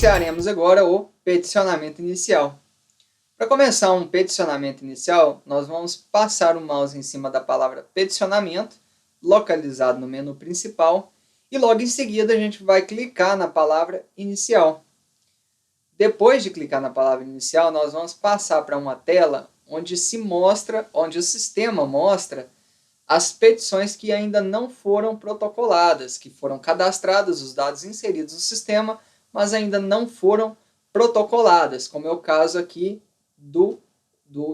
Iniciaremos agora o peticionamento inicial. Para começar um peticionamento inicial, nós vamos passar o mouse em cima da palavra peticionamento, localizado no menu principal, e logo em seguida a gente vai clicar na palavra inicial. Depois de clicar na palavra inicial, nós vamos passar para uma tela onde o sistema mostra as petições que ainda não foram protocoladas, que foram cadastradas, os dados inseridos no sistema, mas ainda não foram protocoladas, como é o caso aqui do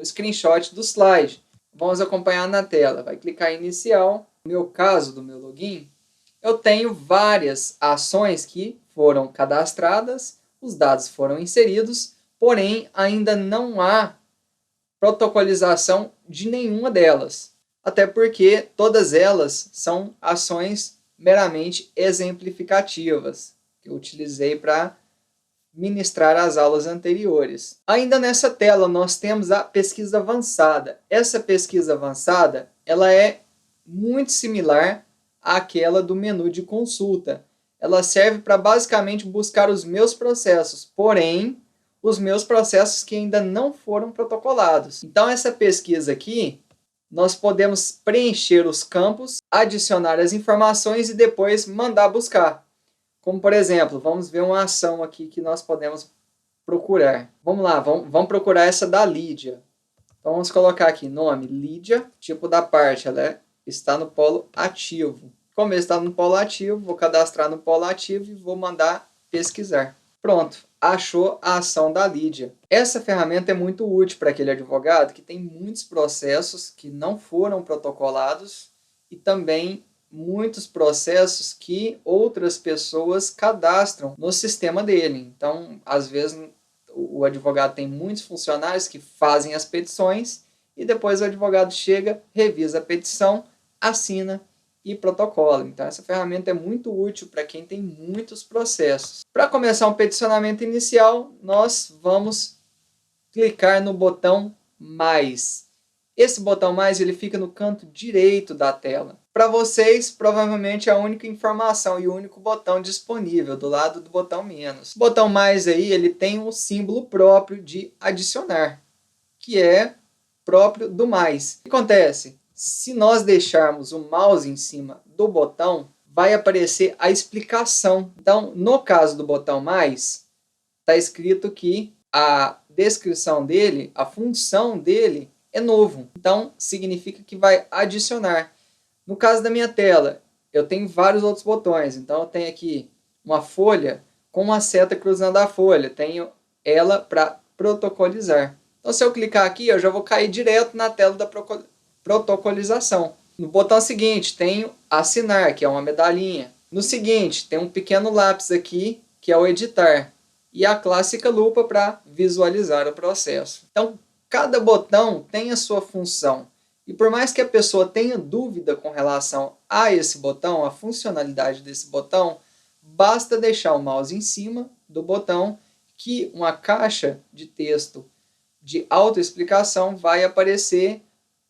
screenshot do slide. Vamos acompanhar na tela. Vai clicar em inicial. No meu caso, do meu login, eu tenho várias ações que foram cadastradas, os dados foram inseridos, porém ainda não há protocolização de nenhuma delas. Até porque todas elas são ações meramente exemplificativas, que eu utilizei para ministrar as aulas anteriores. Ainda nessa tela nós temos a pesquisa avançada. Essa pesquisa avançada ela é muito similar àquela do menu de consulta. Ela serve para basicamente buscar os meus processos, porém os meus processos que ainda não foram protocolados. Então essa pesquisa aqui, nós podemos preencher os campos, adicionar as informações e depois mandar buscar. Como, por exemplo, vamos ver uma ação aqui que nós podemos procurar. Vamos lá, vamos procurar essa da Lídia. Então, vamos colocar aqui nome, Lídia, tipo da parte, ela está no polo ativo. Como ele está no polo ativo, vou cadastrar no polo ativo e vou mandar pesquisar. Pronto, achou a ação da Lídia. Essa ferramenta é muito útil para aquele advogado que tem muitos processos que não foram protocolados e também muitos processos que outras pessoas cadastram no sistema dele. Então, às vezes, o advogado tem muitos funcionários que fazem as petições e depois o advogado chega, revisa a petição, assina e protocola. Então, essa ferramenta é muito útil para quem tem muitos processos. Para começar um peticionamento inicial, nós vamos clicar no botão mais. Esse botão mais ele fica no canto direito da tela. Para vocês, provavelmente é a única informação e o único botão disponível, do lado do botão menos. O botão mais aí, ele tem um símbolo próprio de adicionar, que é próprio do mais. O que acontece? Se nós deixarmos o mouse em cima do botão, vai aparecer a explicação. Então, no caso do botão mais, está escrito que a descrição dele, a função dele, é novo. Então, significa que vai adicionar. No caso da minha tela, eu tenho vários outros botões. Então, eu tenho aqui uma folha com uma seta cruzando a folha. Tenho ela para protocolizar. Então, se eu clicar aqui, eu já vou cair direto na tela da protocolização. No botão seguinte, tenho assinar, que é uma medalhinha. No seguinte, tem um pequeno lápis aqui, que é o editar. E a clássica lupa para visualizar o processo. Então, cada botão tem a sua função. E por mais que a pessoa tenha dúvida com relação a esse botão, a funcionalidade desse botão, basta deixar o mouse em cima do botão que uma caixa de texto de autoexplicação vai aparecer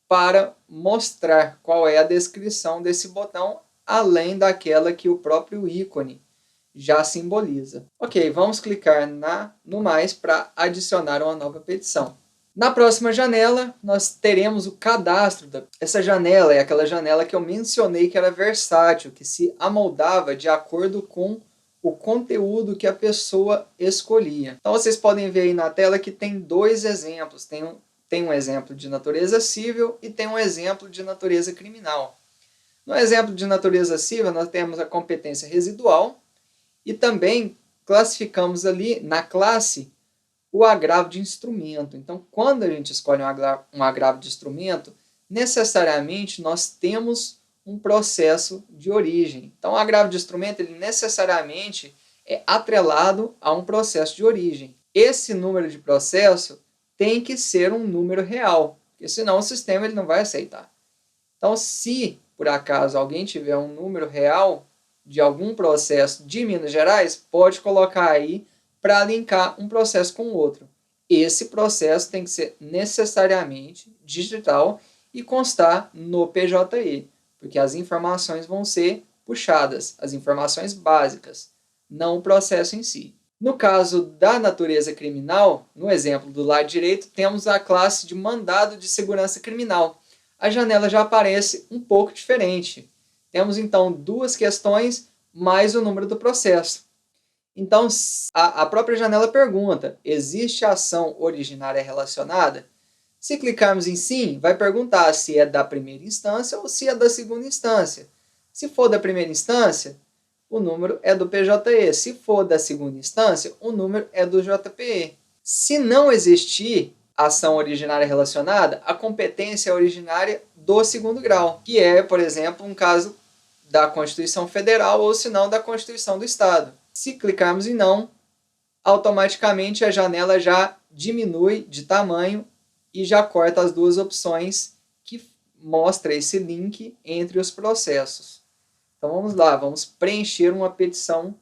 para mostrar qual é a descrição desse botão, além daquela que o próprio ícone já simboliza. Ok, vamos clicar no mais para adicionar uma nova petição. Na próxima janela, nós teremos o cadastro. Essa janela é aquela janela que eu mencionei que era versátil, que se amoldava de acordo com o conteúdo que a pessoa escolhia. Então, vocês podem ver aí na tela que tem dois exemplos. Tem um exemplo de natureza civil e tem um exemplo de natureza criminal. No exemplo de natureza civil, nós temos a competência residual e também classificamos ali na classe o agravo de instrumento. Então, quando a gente escolhe um agravo de instrumento, necessariamente nós temos um processo de origem. Então, o agravo de instrumento ele necessariamente é atrelado a um processo de origem. Esse número de processo tem que ser um número real, porque senão o sistema ele não vai aceitar. Então, se por acaso alguém tiver um número real de algum processo de Minas Gerais, pode colocar aí para linkar um processo com o outro. Esse processo tem que ser necessariamente digital e constar no PJE, porque as informações vão ser puxadas, as informações básicas, não o processo em si. No caso da natureza criminal, no exemplo do lado direito, temos a classe de mandado de segurança criminal. A janela já aparece um pouco diferente. Temos então duas questões mais o número do processo. Então, a própria janela pergunta: existe ação originária relacionada? Se clicarmos em sim, vai perguntar se é da primeira instância ou se é da segunda instância. Se for da primeira instância, o número é do PJE. Se for da segunda instância, o número é do JPE. Se não existir ação originária relacionada, a competência é originária do segundo grau, que é, por exemplo, um caso da Constituição Federal ou, se não, da Constituição do Estado. Se clicarmos em não, automaticamente a janela já diminui de tamanho e já corta as duas opções que mostra esse link entre os processos. Então vamos lá, vamos preencher uma petição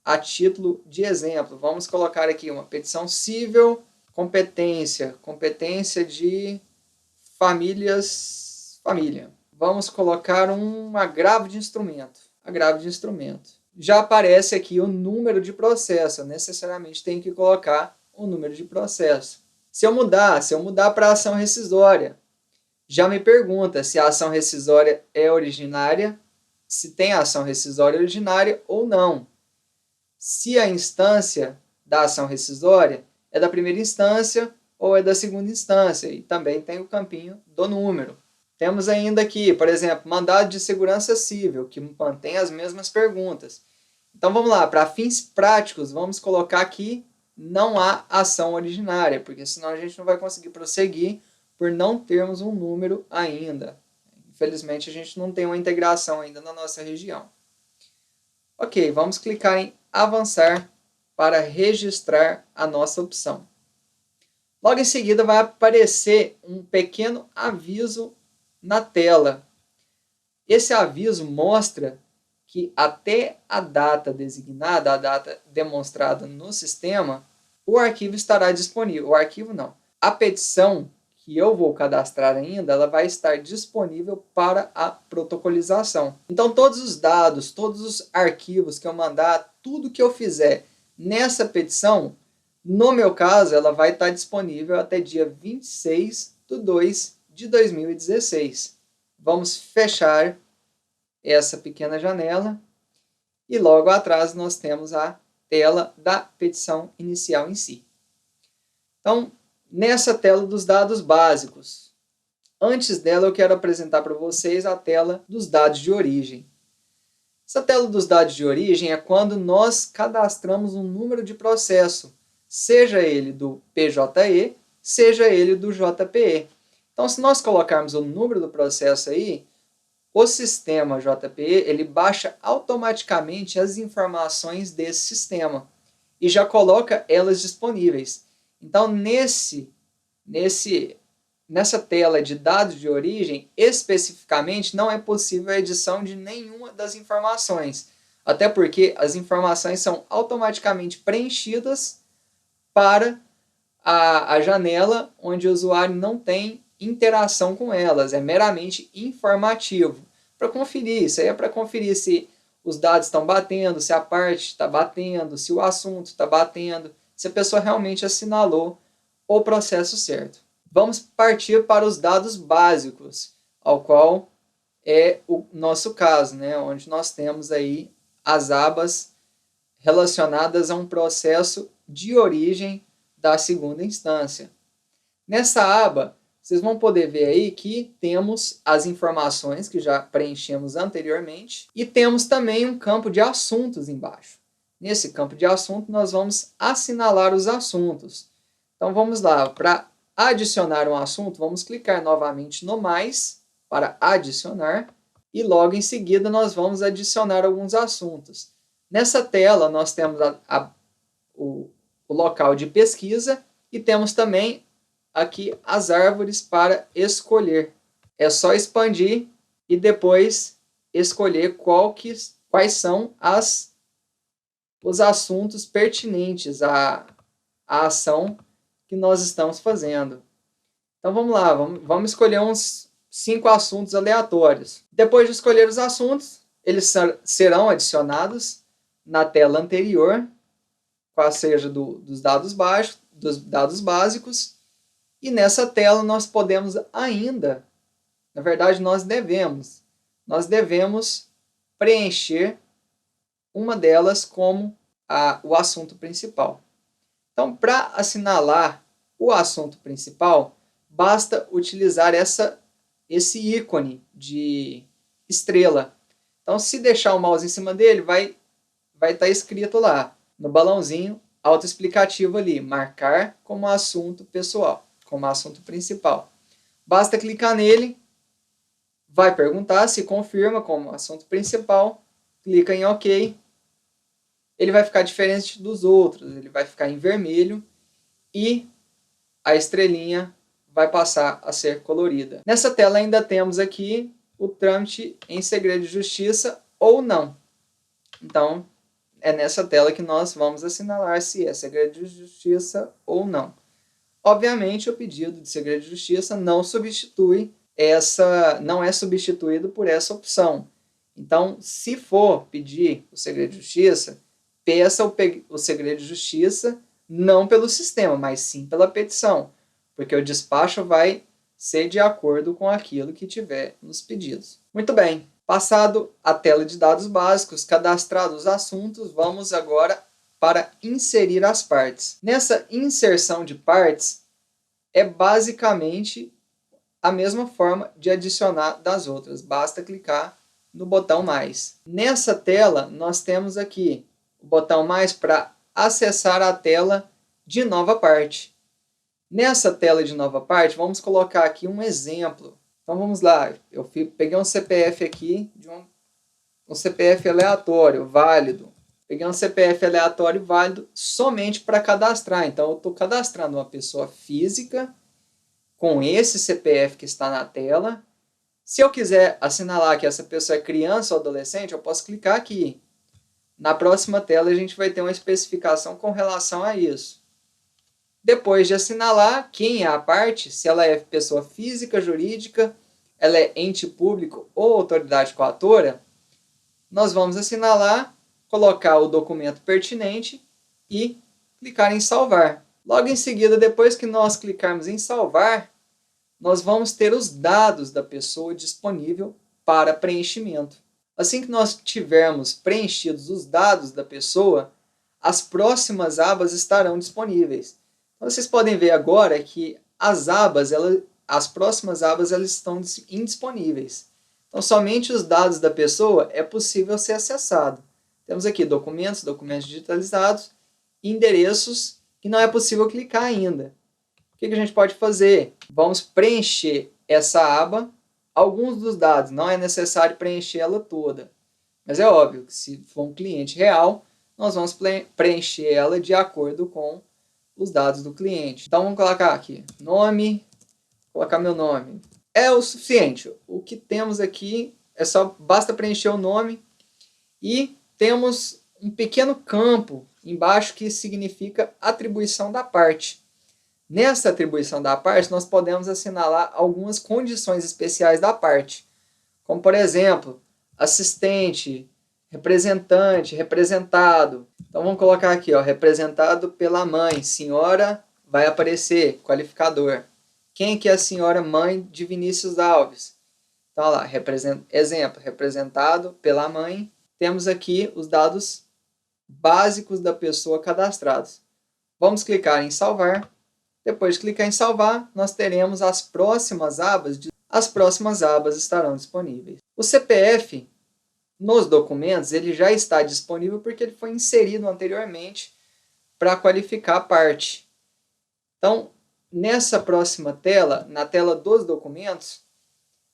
a título de exemplo. Vamos colocar aqui uma petição civil, competência de família. Vamos colocar um agravo de instrumento. Já aparece aqui o número de processo. Eu necessariamente tenho que colocar o número de processo. Se eu mudar para ação rescisória, já me pergunta se a ação rescisória é originária, se tem ação rescisória originária ou não. Se a instância da ação rescisória é da primeira instância ou é da segunda instância. E também tem o campinho do número. Temos ainda aqui, por exemplo, mandado de segurança civil, que mantém as mesmas perguntas. Então vamos lá, para fins práticos, vamos colocar aqui não há ação originária, porque senão a gente não vai conseguir prosseguir por não termos um número ainda. Infelizmente, a gente não tem uma integração ainda na nossa região. Ok, vamos clicar em avançar para registrar a nossa opção. Logo em seguida vai aparecer um pequeno aviso na tela. Esse aviso mostra que até a data designada, a data demonstrada no sistema, o arquivo estará disponível. O arquivo não. A petição que eu vou cadastrar ainda, ela vai estar disponível para a protocolização. Então, todos os dados, todos os arquivos que eu mandar, tudo que eu fizer nessa petição, no meu caso, ela vai estar disponível até dia 26/2/2016. Vamos fechar essa pequena janela e logo atrás nós temos a tela da petição inicial em si. Então, nessa tela dos dados básicos, antes dela eu quero apresentar para vocês a tela dos dados de origem. Essa tela dos dados de origem é quando nós cadastramos um número de processo, seja ele do PJE, seja ele do JPE. Então, se nós colocarmos o número do processo aí, o sistema JPE ele baixa automaticamente as informações desse sistema e já coloca elas disponíveis. Então, nessa tela de dados de origem, especificamente, não é possível a edição de nenhuma das informações, até porque as informações são automaticamente preenchidas para a janela onde o usuário não tem interação com elas, é meramente informativo. Para conferir, isso aí é para conferir se os dados estão batendo, se a parte está batendo, se o assunto está batendo, se a pessoa realmente assinalou o processo certo. Vamos partir para os dados básicos, ao qual é o nosso caso, né, onde nós temos aí as abas relacionadas a um processo de origem da segunda instância. Nessa aba, vocês vão poder ver aí que temos as informações que já preenchemos anteriormente e temos também um campo de assuntos embaixo. Nesse campo de assunto, nós vamos assinalar os assuntos. Então, vamos lá. Para adicionar um assunto, vamos clicar novamente no mais para adicionar e logo em seguida nós vamos adicionar alguns assuntos. Nessa tela, nós temos o local de pesquisa e temos também aqui as árvores para escolher. É só expandir e depois escolher quais são os assuntos pertinentes à ação que nós estamos fazendo. Então vamos lá, vamos escolher uns 5 assuntos aleatórios. Depois de escolher os assuntos, eles serão adicionados na tela anterior qual seja dos dados básicos. E nessa tela nós podemos ainda, na verdade nós devemos preencher uma delas como o assunto principal. Então, para assinalar o assunto principal, basta utilizar esse ícone de estrela. Então, se deixar o mouse em cima dele, vai estar escrito lá, no balãozinho autoexplicativo ali, marcar como assunto pessoal, como assunto principal. Basta clicar nele, vai perguntar se confirma como assunto principal, clica em OK. Ele vai ficar diferente dos outros, ele vai ficar em vermelho e a estrelinha vai passar a ser colorida. Nessa tela ainda temos aqui o trâmite em segredo de justiça ou não. Então, é nessa tela que nós vamos assinalar se é segredo de justiça ou não. Obviamente, o pedido de segredo de justiça não é substituído por essa opção. Então, se for pedir o segredo de justiça, peça o segredo de justiça não pelo sistema, mas sim pela petição, porque o despacho vai ser de acordo com aquilo que tiver nos pedidos. Muito bem, passado a tela de dados básicos, cadastrados os assuntos, vamos agora para inserir as partes. Nessa inserção de partes, é basicamente a mesma forma de adicionar das outras, basta clicar no botão mais. Nessa tela, nós temos aqui o botão mais para acessar a tela de nova parte. Nessa tela de nova parte, vamos colocar aqui um exemplo. Então vamos lá, eu peguei um CPF aqui, um CPF aleatório, válido. Peguei um CPF aleatório válido somente para cadastrar. Então eu estou cadastrando uma pessoa física com esse CPF que está na tela. Se eu quiser assinalar que essa pessoa é criança ou adolescente, eu posso clicar aqui. Na próxima tela a gente vai ter uma especificação com relação a isso. Depois de assinalar quem é a parte, se ela é pessoa física, jurídica, ela é ente público ou autoridade coatora, nós vamos assinalar, colocar o documento pertinente e clicar em salvar. Logo em seguida, depois que nós clicarmos em salvar, nós vamos ter os dados da pessoa disponível para preenchimento. Assim que nós tivermos preenchidos os dados da pessoa, as próximas abas estarão disponíveis. Então, vocês podem ver agora que as próximas abas elas estão indisponíveis. Então, somente os dados da pessoa é possível ser acessado. Temos aqui documentos, documentos digitalizados, endereços que não é possível clicar ainda. O que a gente pode fazer? Vamos preencher essa aba. Alguns dos dados não é necessário preencher ela toda. Mas é óbvio que se for um cliente real, nós vamos preencher ela de acordo com os dados do cliente. Então vamos colocar aqui, nome, colocar meu nome. É o suficiente. O que temos aqui basta preencher o nome e temos um pequeno campo embaixo que significa atribuição da parte. Nessa atribuição da parte, nós podemos assinalar algumas condições especiais da parte, como, por exemplo, assistente, representante, representado. Então, vamos colocar aqui, ó, representado pela mãe, senhora, vai aparecer, qualificador. Quem que é a senhora mãe de Vinícius Alves? Então, lá, exemplo, representado pela mãe. Temos aqui os dados básicos da pessoa cadastrados. Vamos clicar em salvar. Depois de clicar em salvar, nós teremos as próximas abas. As próximas abas estarão disponíveis. O CPF, nos documentos, ele já está disponível porque ele foi inserido anteriormente para qualificar a parte. Então, nessa próxima tela, na tela dos documentos,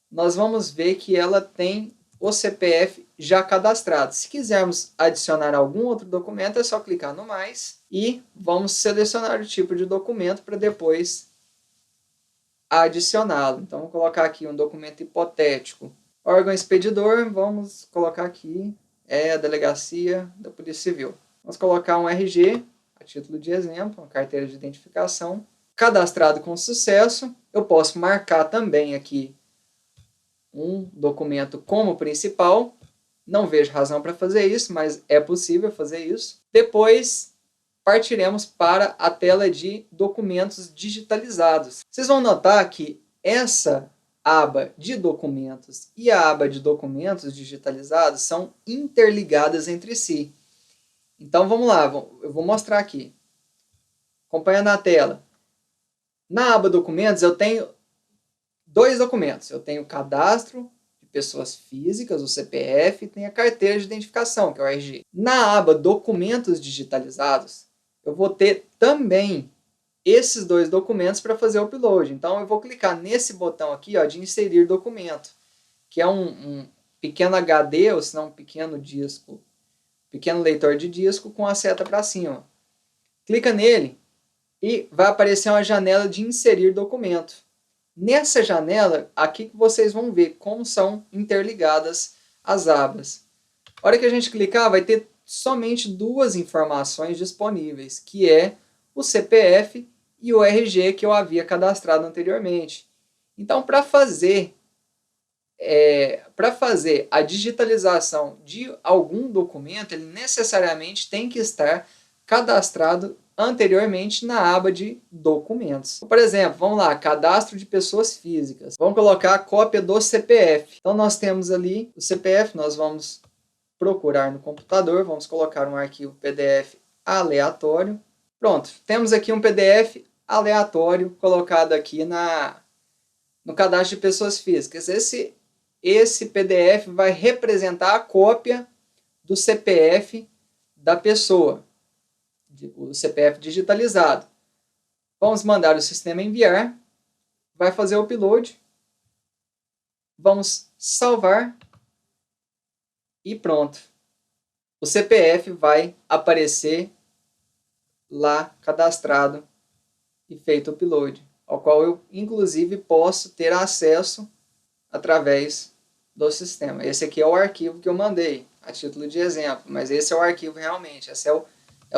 nós vamos ver que ela tem o CPF já cadastrado. Se quisermos adicionar algum outro documento, é só clicar no mais e vamos selecionar o tipo de documento para depois adicioná-lo. Então, vou colocar aqui um documento hipotético. Órgão expedidor, vamos colocar aqui, a delegacia da Polícia Civil. Vamos colocar um RG, a título de exemplo, uma carteira de identificação. Cadastrado com sucesso, eu posso marcar também aqui um documento como principal. Não vejo razão para fazer isso, mas é possível fazer isso. Depois, partiremos para a tela de documentos digitalizados. Vocês vão notar que essa aba de documentos e a aba de documentos digitalizados são interligadas entre si. Então vamos lá, eu vou mostrar aqui. Acompanha na tela. Na aba documentos eu tenho dois documentos. Eu tenho o cadastro de pessoas físicas, o CPF, e tenho a carteira de identificação, que é o RG. Na aba documentos digitalizados, eu vou ter também esses dois documentos para fazer o upload. Então eu vou clicar nesse botão aqui, ó, de inserir documento, que é um pequeno HD, ou se não um pequeno disco, pequeno leitor de disco com a seta para cima. Clica nele e vai aparecer uma janela de inserir documento. Nessa janela, aqui que vocês vão ver como são interligadas as abas. A hora que a gente clicar, vai ter somente duas informações disponíveis, que é o CPF e o RG que eu havia cadastrado anteriormente. Então, para fazer a digitalização de algum documento, ele necessariamente tem que estar cadastrado anteriormente na aba de documentos. Por exemplo, vamos lá, cadastro de pessoas físicas. Vamos colocar a cópia do CPF. Então nós temos ali o CPF, nós vamos procurar no computador, vamos colocar um arquivo PDF aleatório. Pronto, temos aqui um PDF aleatório colocado aqui no cadastro de pessoas físicas. Esse PDF vai representar a cópia do CPF da pessoa, o CPF digitalizado. Vamos mandar o sistema enviar, vai fazer o upload, vamos salvar e pronto. O CPF vai aparecer lá cadastrado e feito o upload, ao qual eu inclusive posso ter acesso através do sistema. Esse aqui é o arquivo que eu mandei, a título de exemplo, mas esse é o arquivo realmente, esse é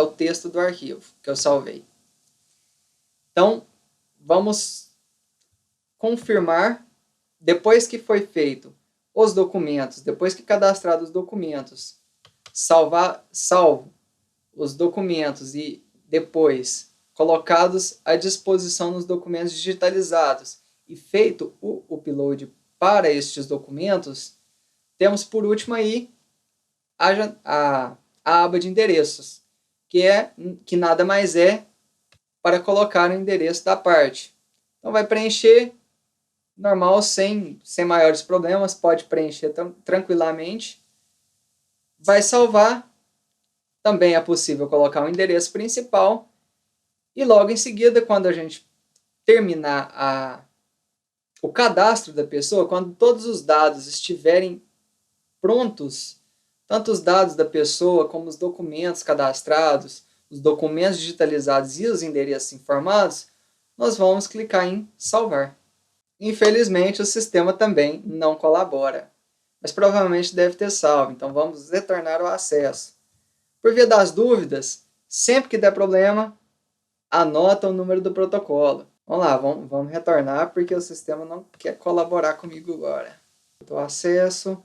o texto do arquivo que eu salvei. Então, vamos confirmar, depois que foi feito os documentos, depois que cadastrado os documentos, salvo os documentos e depois colocados à disposição nos documentos digitalizados e feito o upload para estes documentos, temos por último aí a aba de endereços, que nada mais é para colocar o endereço da parte. Então vai preencher normal, sem maiores problemas, pode preencher tranquilamente. Vai salvar, também é possível colocar o endereço principal e logo em seguida, quando a gente terminar o cadastro da pessoa, quando todos os dados estiverem prontos, tanto os dados da pessoa como os documentos cadastrados, os documentos digitalizados e os endereços informados, nós vamos clicar em salvar. Infelizmente, o sistema também não colabora, mas provavelmente deve ter salvo, então vamos retornar o acesso. Por via das dúvidas, sempre que der problema, anota o número do protocolo. Vamos lá, vamos retornar porque o sistema não quer colaborar comigo agora. O acesso,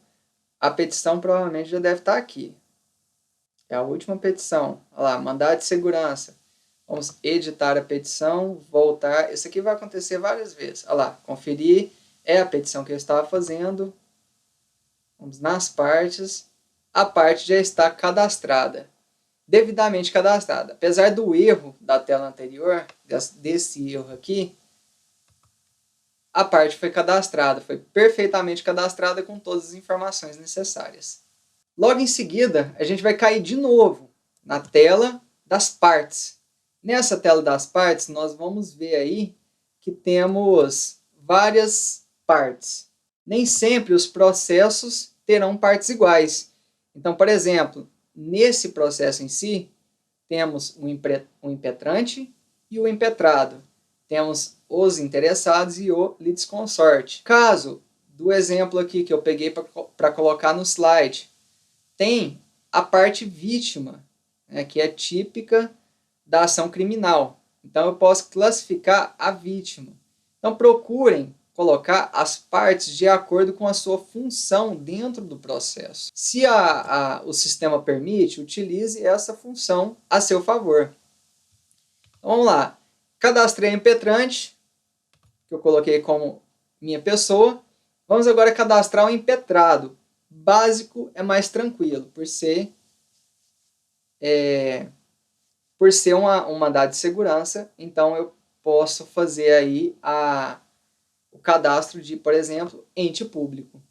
a petição provavelmente já deve estar aqui. É a última petição. Olha lá, mandado de segurança. Vamos editar a petição, voltar. Isso aqui vai acontecer várias vezes. Olha lá, conferir. É a petição que eu estava fazendo. Vamos nas partes. A parte já está cadastrada. Devidamente cadastrada. Apesar do erro da tela anterior, desse erro aqui, a parte foi cadastrada. Foi perfeitamente cadastrada com todas as informações necessárias. Logo em seguida, a gente vai cair de novo na tela das partes. Nessa tela das partes, nós vamos ver aí que temos várias partes. Nem sempre os processos terão partes iguais. Então, por exemplo, nesse processo em si, temos o impetrante e o impetrado. Temos os interessados e o litisconsorte. Caso do exemplo aqui que eu peguei para colocar no slide, tem a parte vítima, né, que é típica da ação criminal. Então, eu posso classificar a vítima. Então, procurem colocar as partes de acordo com a sua função dentro do processo. Se o sistema permite, utilize essa função a seu favor. Então vamos lá. Cadastrei a impetrante, que eu coloquei como minha pessoa. Vamos agora cadastrar o impetrado. Básico é mais tranquilo, por ser um mandado de segurança, então eu posso fazer aí o cadastro de, por exemplo, ente público.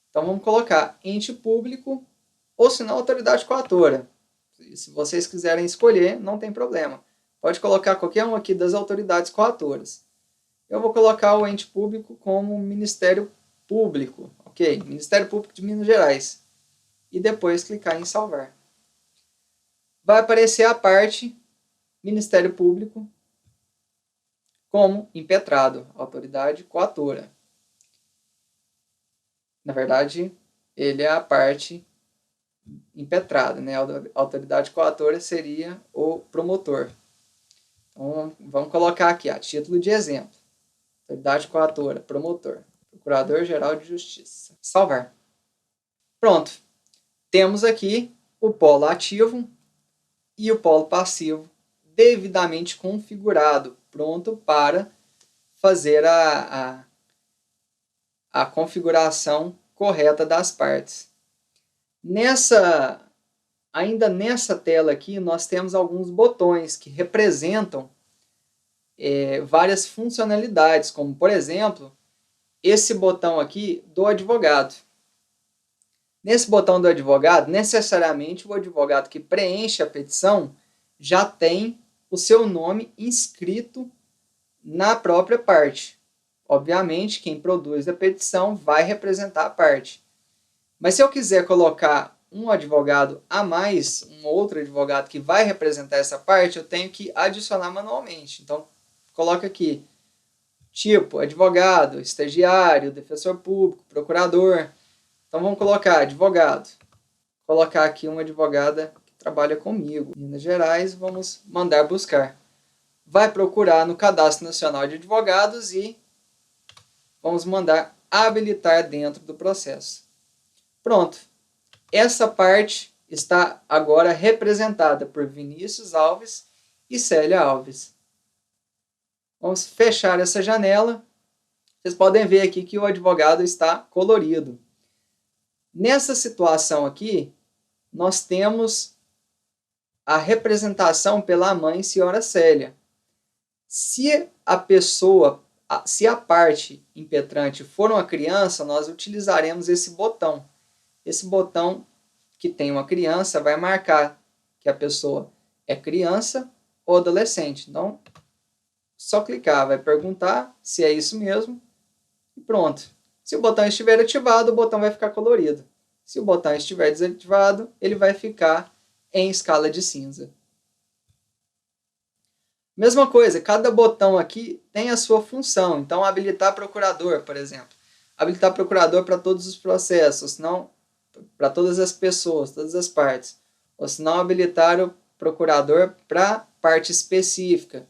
Então vamos colocar ente público ou se não autoridade coatora. Se vocês quiserem escolher, não tem problema. Pode colocar qualquer um aqui das autoridades coatoras. Eu vou colocar o ente público como Ministério Público, ok? Ministério Público de Minas Gerais. E depois clicar em salvar. Vai aparecer a parte Ministério Público como impetrado, autoridade coatora. Na verdade, ele é a parte impetrada, né? A autoridade coatora seria o promotor. Então, vamos colocar aqui, a título de exemplo. Autoridade coatora, promotor, Procurador-Geral de Justiça. Salvar. Pronto. Temos aqui o polo ativo e o polo passivo devidamente configurado, pronto para fazer a configuração correta das partes. Ainda nessa tela aqui, nós temos alguns botões que representam várias funcionalidades, como, por exemplo, esse botão aqui do advogado. Nesse botão do advogado, necessariamente o advogado que preenche a petição já tem o seu nome inscrito na própria parte. Obviamente, quem produz a petição vai representar a parte. Mas se eu quiser colocar um advogado a mais, um outro advogado que vai representar essa parte, eu tenho que adicionar manualmente. Então, coloca aqui, tipo, advogado, estagiário, defensor público, procurador. Então, vamos colocar advogado. Vou colocar aqui uma advogada que trabalha comigo. Minas Gerais, vamos mandar buscar. Vai procurar no Cadastro Nacional de Advogados e vamos mandar habilitar dentro do processo. Pronto. Essa parte está agora representada por Vinícius Alves e Célia Alves. Vamos fechar essa janela. Vocês podem ver aqui que o advogado está colorido. Nessa situação aqui, nós temos a representação pela mãe, senhora Célia. Se a parte impetrante for uma criança, nós utilizaremos esse botão. Esse botão que tem uma criança vai marcar que a pessoa é criança ou adolescente. Então, só clicar, vai perguntar se é isso mesmo e pronto. Se o botão estiver ativado, o botão vai ficar colorido. Se o botão estiver desativado, ele vai ficar em escala de cinza. Mesma coisa, cada botão aqui tem a sua função. Então, habilitar procurador, por exemplo. Habilitar procurador para todos os processos, não para todas as pessoas, todas as partes. Ou se não, habilitar o procurador para parte específica.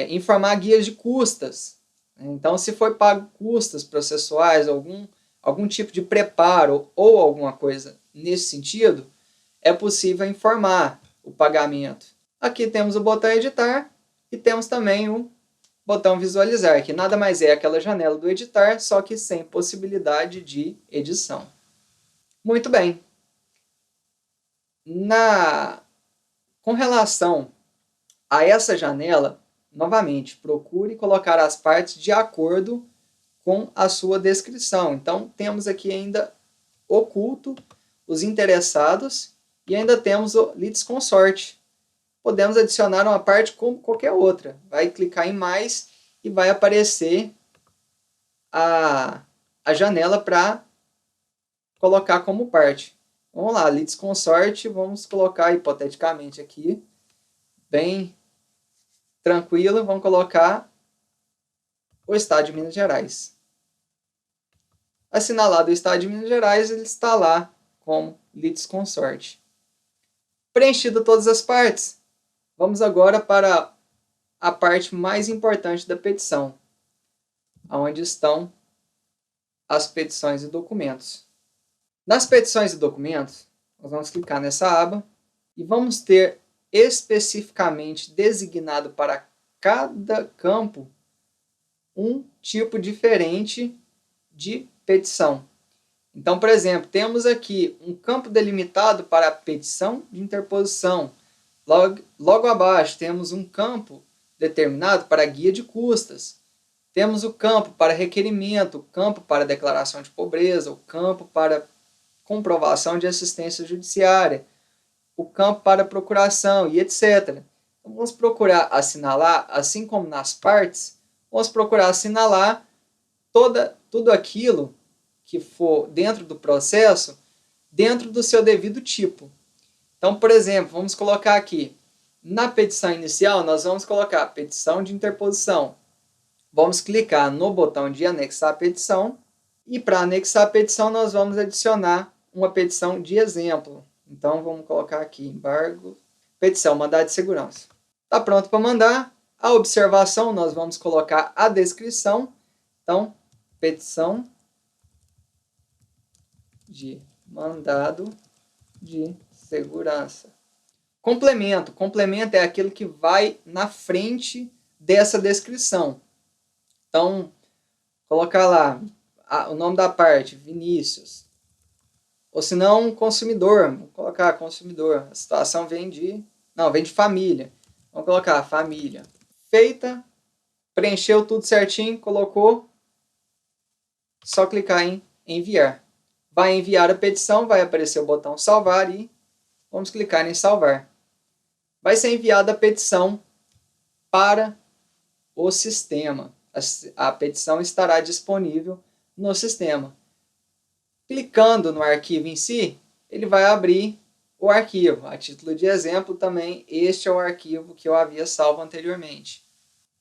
Informar guias de custas. Então, se for pago custas processuais, algum tipo de preparo ou alguma coisa nesse sentido, é possível informar o pagamento. Aqui temos o botão editar e temos também o botão visualizar, que nada mais é aquela janela do editar, só que sem possibilidade de edição. Muito bem. Com relação a essa janela, novamente, procure colocar as partes de acordo com a sua descrição. Então, temos aqui ainda oculto os interessados e ainda temos o litisconsorte. Podemos adicionar uma parte como qualquer outra. Vai clicar em mais e vai aparecer a janela para colocar como parte. Vamos lá, litisconsorte, vamos colocar hipoteticamente aqui, bem tranquilo, vamos colocar o Estado de Minas Gerais. Assinalado o Estado de Minas Gerais, ele está lá como litisconsorte. Preenchido todas as partes, vamos agora para a parte mais importante da petição, onde estão as petições e documentos. Nas petições e documentos, nós vamos clicar nessa aba e vamos ter especificamente designado para cada campo um tipo diferente de petição. Então, por exemplo, temos aqui um campo delimitado para a petição de interposição. Logo abaixo, temos um campo determinado para a guia de custas. Temos o campo para requerimento, o campo para declaração de pobreza, o campo para comprovação de assistência judiciária, o campo para procuração e etc. Então, vamos procurar assinalar, assim como nas partes, vamos procurar assinalar tudo aquilo que for dentro do processo, dentro do seu devido tipo. Então, por exemplo, vamos colocar aqui, na petição inicial, nós vamos colocar petição de interposição. Vamos clicar no botão de anexar a petição, e para anexar a petição, nós vamos adicionar uma petição de exemplo. Então, vamos colocar aqui, embargo, petição, mandado de segurança. Está pronto para mandar. A observação, nós vamos colocar a descrição. Então, petição de mandado de segurança. Complemento. Complemento é aquilo que vai na frente dessa descrição. Então, colocar lá o nome da parte, Vinícius. Ou se não, consumidor. Vou colocar consumidor. A situação vem de família. Vamos colocar família. Feita. Preencheu tudo certinho, colocou. Só clicar em enviar. Vai enviar a petição, vai aparecer o botão salvar e vamos clicar em salvar. Vai ser enviada a petição para o sistema. A petição estará disponível no sistema. Clicando no arquivo em si, ele vai abrir o arquivo. A título de exemplo também, este é o arquivo que eu havia salvo anteriormente.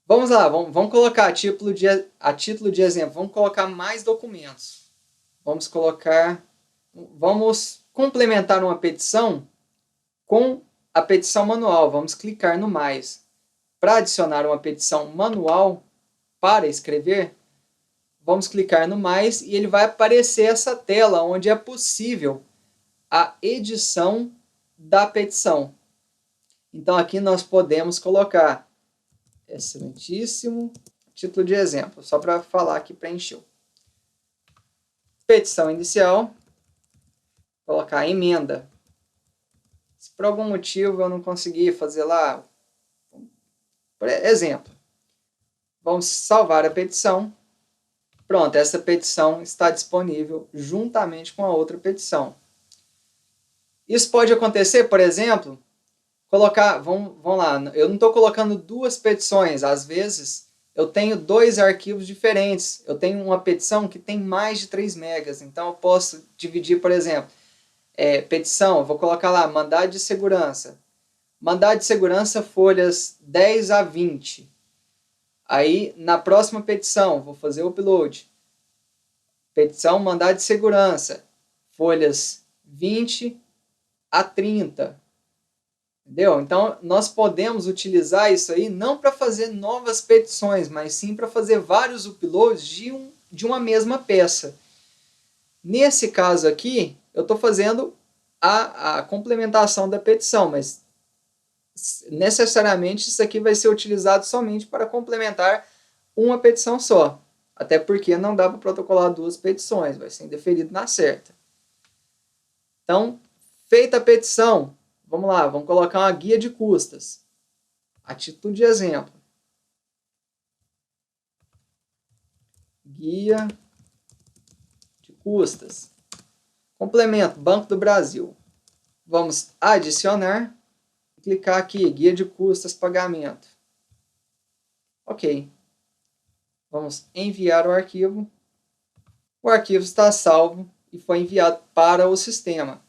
Vamos lá, vamos colocar a título de exemplo, vamos colocar mais documentos. Vamos complementar uma petição com a petição manual. Vamos clicar no mais. Para adicionar uma petição manual para escrever, vamos clicar no mais e ele vai aparecer essa tela onde é possível a edição da petição. Então aqui nós podemos colocar excelentíssimo título de exemplo, só para falar que preencheu. Petição inicial, colocar emenda. Se por algum motivo eu não conseguir fazer lá, por exemplo, vamos salvar a petição. Pronto, essa petição está disponível juntamente com a outra petição. Isso pode acontecer, por exemplo, vamos lá, eu não estou colocando duas petições, às vezes eu tenho dois arquivos diferentes, eu tenho uma petição que tem mais de 3 megas, então eu posso dividir, por exemplo, petição, eu vou colocar lá, mandado de segurança, folhas 10 a 20, aí na próxima petição, vou fazer o upload, petição, mandado de segurança, folhas 20 a 30, entendeu? Então, nós podemos utilizar isso aí não para fazer novas petições, mas sim para fazer vários uploads de uma mesma peça. Nesse caso aqui, eu estou fazendo a complementação da petição, mas necessariamente isso aqui vai ser utilizado somente para complementar uma petição só. Até porque não dá para protocolar 2 petições, vai ser indeferido na certa. Então, feita a petição, vamos lá, vamos colocar uma guia de custas. A título de exemplo. Guia de custas. Complemento, Banco do Brasil. Vamos adicionar. Clicar aqui, guia de custas, pagamento. Ok. Vamos enviar o arquivo. O arquivo está salvo e foi enviado para o sistema.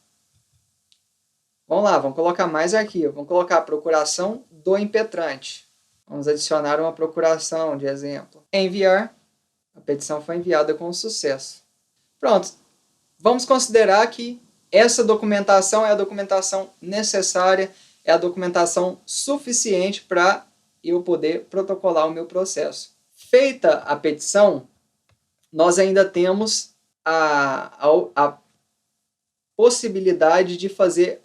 Vamos lá, vamos colocar mais arquivo. Vamos colocar a procuração do impetrante. Vamos adicionar uma procuração de exemplo. Enviar. A petição foi enviada com sucesso. Pronto. Vamos considerar que essa documentação é a documentação necessária, é a documentação suficiente para eu poder protocolar o meu processo. Feita a petição, nós ainda temos a possibilidade de fazer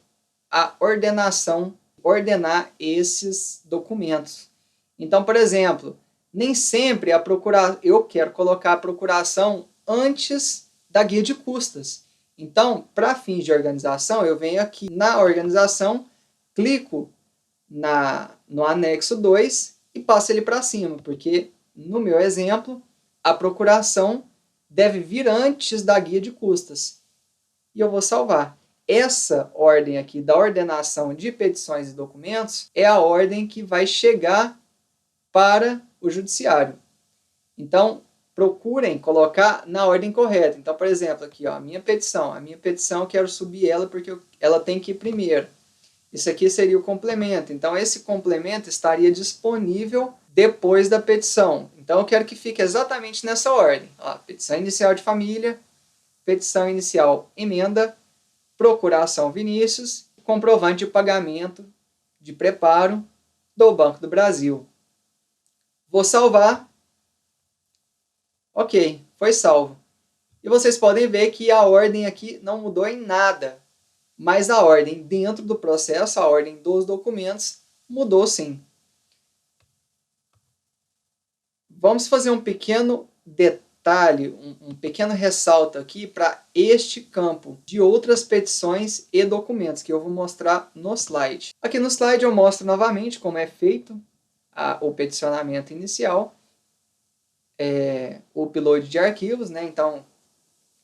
a ordenação ordenar esses documentos. Então, por exemplo, nem sempre eu quero colocar a procuração antes da guia de custas. Então, para fins de organização, eu venho aqui na organização, clico no anexo 2 e passo ele para cima, porque no meu exemplo, a procuração deve vir antes da guia de custas. E eu vou salvar. Essa ordem aqui da ordenação de petições e documentos é a ordem que vai chegar para o judiciário. Então, procurem colocar na ordem correta. Então, por exemplo, aqui, ó, a minha petição eu quero subir ela porque ela tem que ir primeiro. Isso aqui seria o complemento. Então, esse complemento estaria disponível depois da petição. Então, eu quero que fique exatamente nessa ordem. Ó, petição inicial de família, petição inicial emenda, procuração Vinícius, comprovante de pagamento de preparo do Banco do Brasil. Vou salvar. Ok, foi salvo. E vocês podem ver que a ordem aqui não mudou em nada, mas a ordem dentro do processo, a ordem dos documentos, mudou sim. Vamos fazer um pequeno detalhe, um pequeno ressalto aqui para este campo de outras petições e documentos que eu vou mostrar no slide. Aqui no slide eu mostro novamente como é feito o peticionamento inicial, o upload de arquivos, né? Então,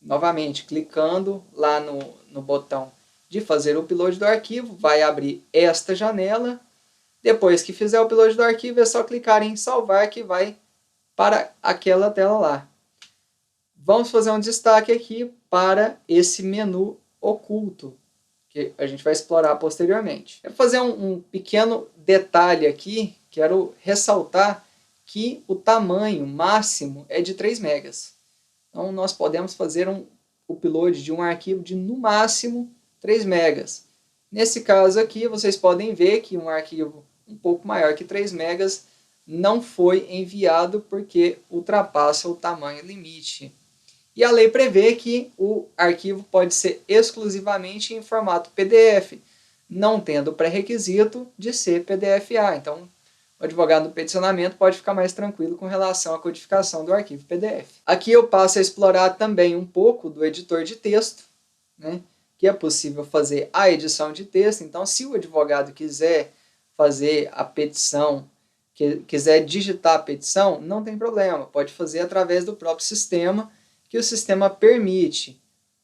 novamente, clicando lá no botão de fazer o upload do arquivo, vai abrir esta janela. Depois que fizer o upload do arquivo, é só clicar em salvar que vai para aquela tela lá. Vamos fazer um destaque aqui para esse menu oculto, que a gente vai explorar posteriormente. Eu vou fazer um pequeno detalhe aqui, quero ressaltar que o tamanho máximo é de 3 megas. Então, nós podemos fazer um upload de um arquivo de, no máximo, 3 megas. Nesse caso aqui, vocês podem ver que um arquivo um pouco maior que 3 megas não foi enviado porque ultrapassa o tamanho limite. E a lei prevê que o arquivo pode ser exclusivamente em formato PDF, não tendo pré-requisito de ser PDF-A. Então, o advogado do peticionamento pode ficar mais tranquilo com relação à codificação do arquivo PDF. Aqui eu passo a explorar também um pouco do editor de texto, né, que é possível fazer a edição de texto. Então, se o advogado quiser fazer a petição, quiser digitar a petição, não tem problema, pode fazer através do próprio sistema, que o sistema permite.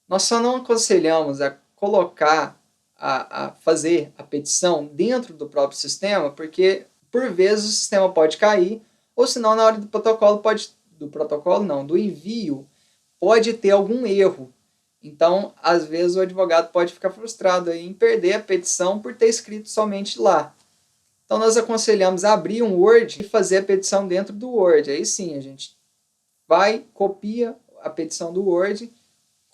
Nós só não aconselhamos a colocar, a fazer a petição dentro do próprio sistema, porque por vezes o sistema pode cair, ou senão na hora do envio, pode ter algum erro. Então, às vezes o advogado pode ficar frustrado em perder a petição por ter escrito somente lá. Então, nós aconselhamos a abrir um Word e fazer a petição dentro do Word. Aí sim, a gente vai, copia a petição do Word,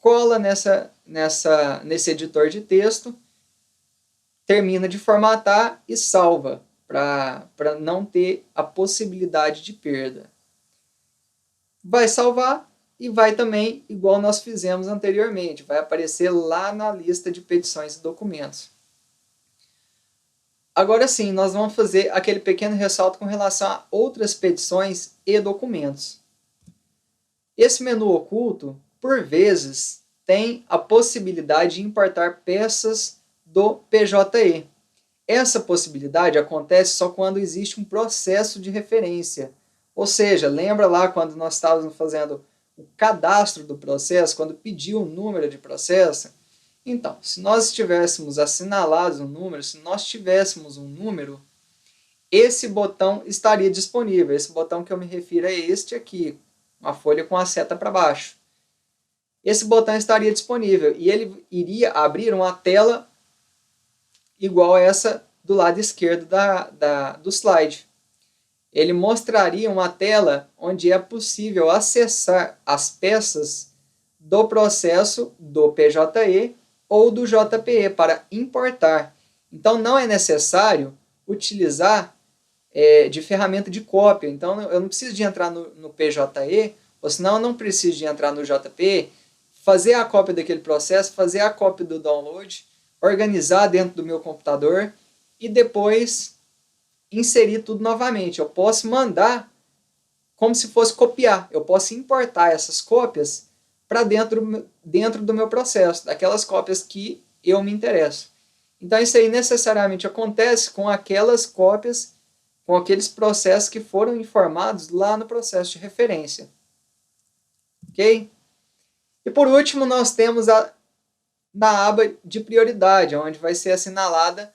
cola nesse editor de texto, termina de formatar e salva, para não ter a possibilidade de perda. Vai salvar e vai também, igual nós fizemos anteriormente, vai aparecer lá na lista de petições e documentos. Agora sim, nós vamos fazer aquele pequeno ressalto com relação a outras petições e documentos. Esse menu oculto, por vezes, tem a possibilidade de importar peças do PJE. Essa possibilidade acontece só quando existe um processo de referência. Ou seja, lembra lá quando nós estávamos fazendo o cadastro do processo, quando pediu o número de processo? Então, se nós tivéssemos assinalados um número, se nós tivéssemos um número, esse botão estaria disponível. Esse botão que eu me refiro é este aqui, uma folha com a seta para baixo. Esse botão estaria disponível e ele iria abrir uma tela igual a essa do lado esquerdo do slide. Ele mostraria uma tela onde é possível acessar as peças do processo do PJE ou do JPE para importar. Então, não é necessário utilizar de ferramenta de cópia. Então, eu não preciso de entrar no PJE, ou senão eu não preciso de entrar no JPE, fazer a cópia daquele processo, fazer a cópia do download, organizar dentro do meu computador e depois inserir tudo novamente. Eu posso mandar como se fosse copiar. Eu posso importar essas cópias para dentro do meu processo, daquelas cópias que eu me interesso. Então, isso aí necessariamente acontece com aquelas cópias, com aqueles processos que foram informados lá no processo de referência. Ok? E por último, nós temos na aba de prioridade, onde vai ser assinalada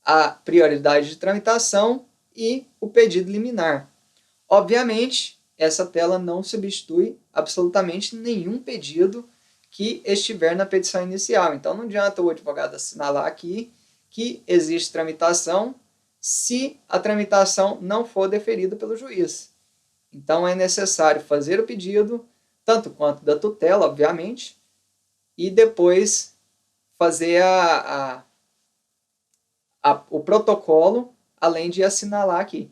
a prioridade de tramitação e o pedido liminar. Obviamente, essa tela não substitui absolutamente nenhum pedido que estiver na petição inicial. Então, não adianta o advogado assinalar aqui que existe tramitação se a tramitação não for deferida pelo juiz. Então, é necessário fazer o pedido, tanto quanto da tutela, obviamente, e depois fazer o protocolo, além de assinalar aqui.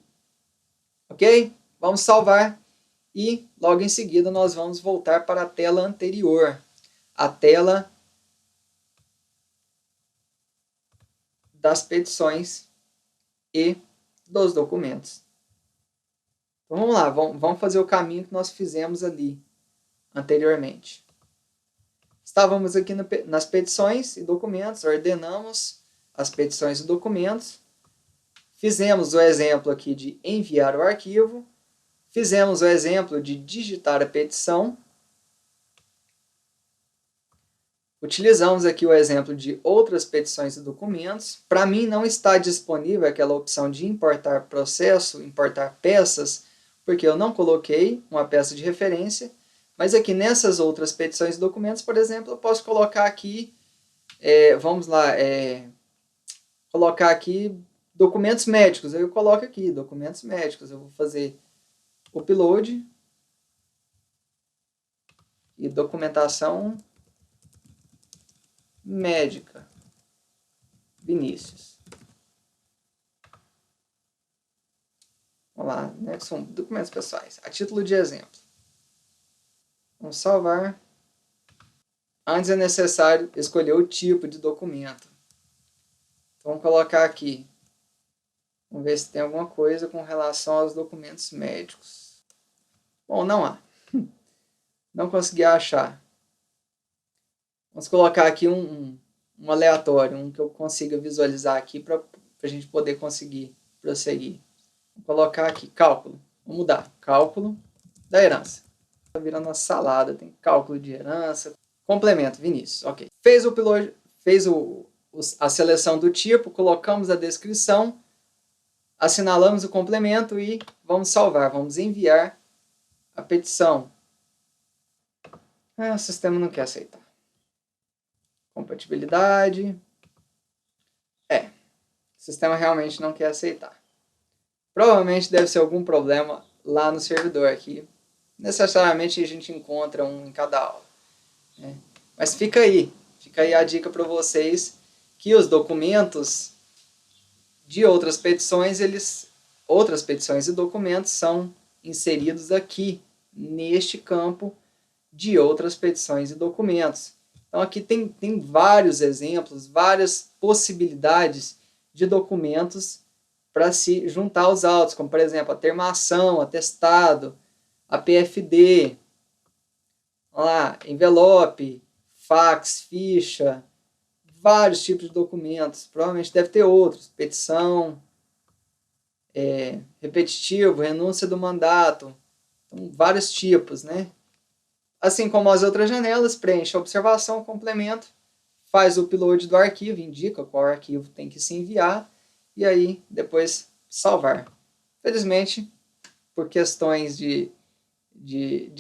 Ok? Vamos salvar e logo em seguida nós vamos voltar para a tela anterior, a tela das petições e dos documentos. Então vamos lá, vamos fazer o caminho que nós fizemos ali anteriormente. Estávamos aqui nas petições e documentos, ordenamos as petições e documentos, fizemos o exemplo aqui de enviar o arquivo, fizemos o exemplo de digitar a petição, utilizamos aqui o exemplo de outras petições e documentos. Para mim não está disponível aquela opção de importar processo, importar peças, porque eu não coloquei uma peça de referência, mas aqui nessas outras petições e documentos, por exemplo, eu posso colocar aqui, vamos lá, colocar aqui documentos médicos, eu coloco aqui documentos médicos, eu vou fazer upload e documentação médica, Vinícius. Vamos lá, Nexon, documentos pessoais, a título de exemplo. Vamos salvar. Antes é necessário escolher o tipo de documento. Então, vamos colocar aqui. Vamos ver se tem alguma coisa com relação aos documentos médicos. Bom, não há. Não consegui achar. Vamos colocar aqui um aleatório, um que eu consiga visualizar aqui para a gente poder conseguir prosseguir. Vou colocar aqui cálculo. Vamos mudar. Cálculo da herança. Está virando uma salada. Tem cálculo de herança. Complemento, Vinícius. Ok. Fez a seleção do tipo, colocamos a descrição, assinalamos o complemento e vamos salvar. Vamos enviar a petição. O sistema não quer aceitar. Compatibilidade. O sistema realmente não quer aceitar. Provavelmente deve ser algum problema lá no servidor aqui. Necessariamente a gente encontra um em cada aula. Mas fica aí a dica para vocês que os documentos de outras petições e documentos são inseridos aqui neste campo de outras petições e documentos. Então aqui tem vários exemplos, várias possibilidades de documentos para se juntar aos autos, como por exemplo a termação, atestado, a PFD, lá, envelope, fax, ficha, vários tipos de documentos. Provavelmente deve ter outros, petição, repetitivo, renúncia do mandato, então, vários tipos, né? Assim como as outras janelas, preenche a observação, complemento, faz o upload do arquivo, indica qual arquivo tem que se enviar, e aí depois salvar. Felizmente, por questões de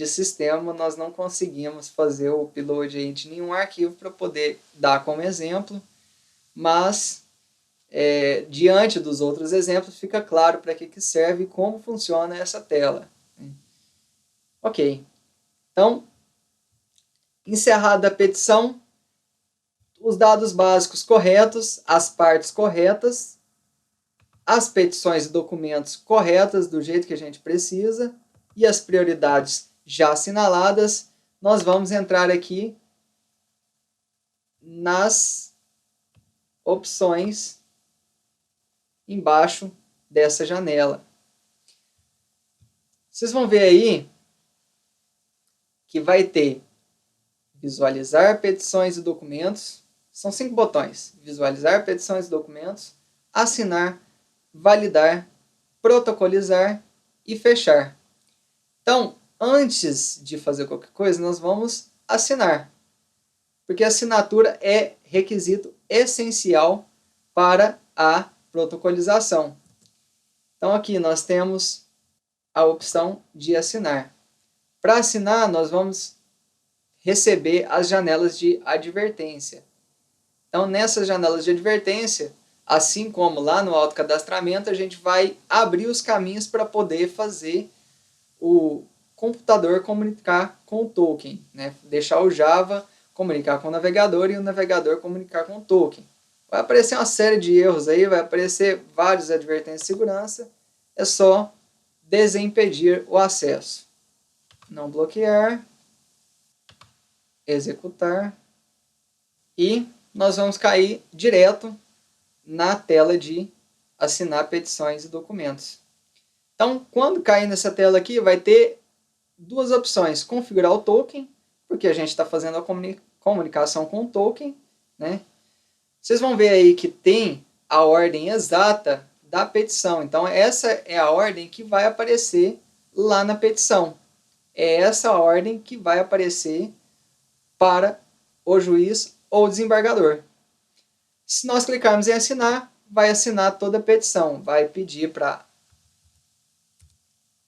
sistema, nós não conseguimos fazer o upload aí de nenhum arquivo para poder dar como exemplo, mas diante dos outros exemplos fica claro para que serve e como funciona essa tela. Ok, então, encerrada a petição, os dados básicos corretos, as partes corretas, as petições e documentos corretas do jeito que a gente precisa e as prioridades já assinaladas, nós vamos entrar aqui nas opções embaixo dessa janela. Vocês vão ver aí que vai ter visualizar petições e documentos. São 5 botões: visualizar petições e documentos, assinar, validar, protocolizar e fechar. Então, antes de fazer qualquer coisa, nós vamos assinar, porque a assinatura é requisito essencial para a protocolização. Então, aqui nós temos a opção de assinar. Para assinar, nós vamos receber as janelas de advertência. Então, nessas janelas de advertência, assim como lá no autocadastramento, a gente vai abrir os caminhos para poder fazer o computador comunicar com o token, né? Deixar o Java comunicar com o navegador e o navegador comunicar com o token. Vai aparecer uma série de erros aí, vai aparecer vários advertências de segurança, é só desimpedir o acesso. Não bloquear, executar, e nós vamos cair direto na tela de assinar petições e documentos. Então, quando cair nessa tela aqui, vai ter duas opções: configurar o token, porque a gente está fazendo a comunicação com o token, né? Vocês vão ver aí que tem a ordem exata da petição. Então, essa é a ordem que vai aparecer lá na petição. É essa a ordem que vai aparecer para o juiz ou desembargador. Se nós clicarmos em assinar, vai assinar toda a petição. Vai pedir para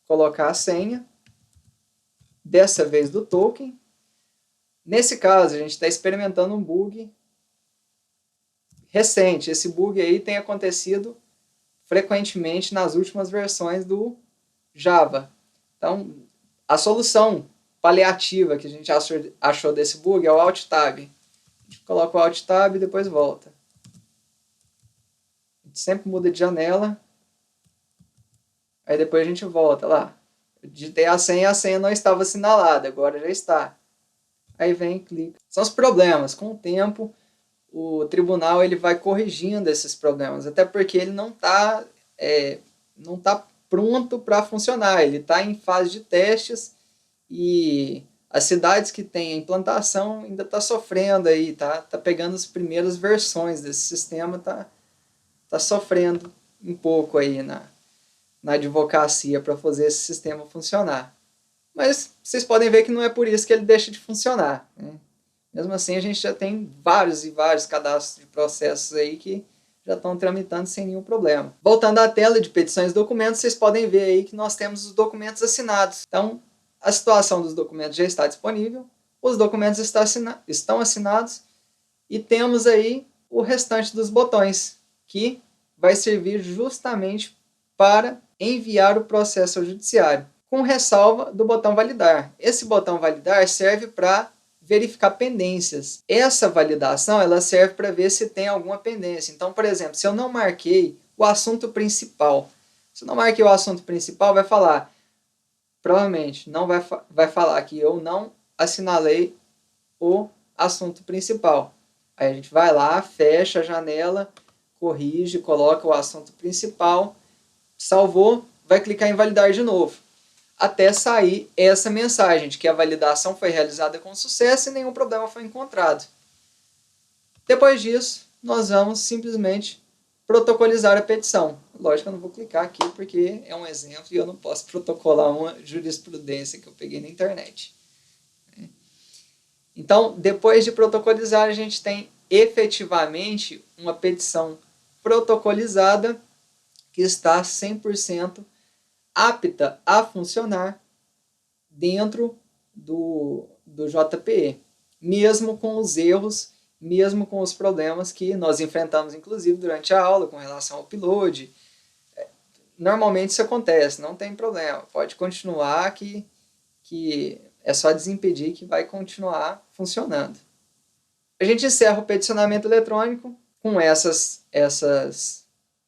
colocar a senha, dessa vez do token. Nesse caso, a gente está experimentando um bug recente. Esse bug aí tem acontecido frequentemente nas últimas versões do Java. Então, a solução paliativa que a gente achou desse bug é o Alt Tab. A gente coloca o Alt Tab e depois volta. A gente sempre muda de janela. Aí depois a gente volta lá. Eu digitei a senha não estava assinalada, agora já está. Aí vem e clica. São os problemas. Com o tempo, o tribunal ele vai corrigindo esses problemas, até porque ele não está pronto para funcionar. Ele está em fase de testes e as cidades que têm a implantação ainda está sofrendo aí, tá pegando as primeiras versões desse sistema, tá sofrendo um pouco aí na advocacia para fazer esse sistema funcionar. Mas vocês podem ver que não é por isso que ele deixa de funcionar, né? Mesmo assim, a gente já tem vários e vários cadastros de processos aí que já estão tramitando sem nenhum problema. Voltando à tela de petições e documentos, vocês podem ver aí que nós temos os documentos assinados. Então, a situação dos documentos já está disponível, os documentos estão assinados e temos aí o restante dos botões, que vai servir justamente para enviar o processo ao judiciário, com ressalva do botão validar. Esse botão validar serve para verificar pendências. Essa validação ela serve para ver se tem alguma pendência. Então, por exemplo, se eu não marquei o assunto principal, vai falar, provavelmente, não vai falar que eu não assinalei o assunto principal. Aí a gente vai lá, fecha a janela, corrige, coloca o assunto principal, salvou, vai clicar em validar de novo, até sair essa mensagem de que a validação foi realizada com sucesso e nenhum problema foi encontrado. Depois disso, nós vamos simplesmente protocolizar a petição. Lógico que eu não vou clicar aqui porque é um exemplo e eu não posso protocolar uma jurisprudência que eu peguei na internet. Então, depois de protocolizar, a gente tem efetivamente uma petição protocolizada que está 100% apta a funcionar dentro do JPE, mesmo com os erros, mesmo com os problemas que nós enfrentamos, inclusive, durante a aula, com relação ao upload. Normalmente isso acontece, não tem problema, pode continuar que é só desimpedir que vai continuar funcionando. A gente encerra o peticionamento eletrônico com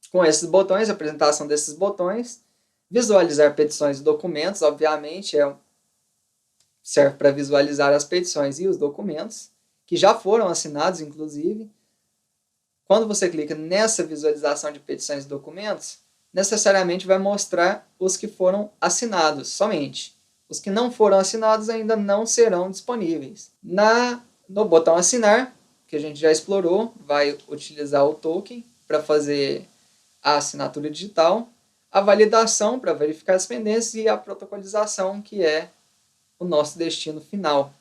com esses botões, a apresentação desses botões. Visualizar petições e documentos, obviamente, serve para visualizar as petições e os documentos, que já foram assinados, inclusive. quando você clica nessa visualização de petições e documentos, necessariamente vai mostrar os que foram assinados somente. Os que não foram assinados ainda não serão disponíveis. No botão assinar, que a gente já explorou, vai utilizar o token para fazer a assinatura digital, a validação para verificar as pendências e a protocolização, que é o nosso destino final.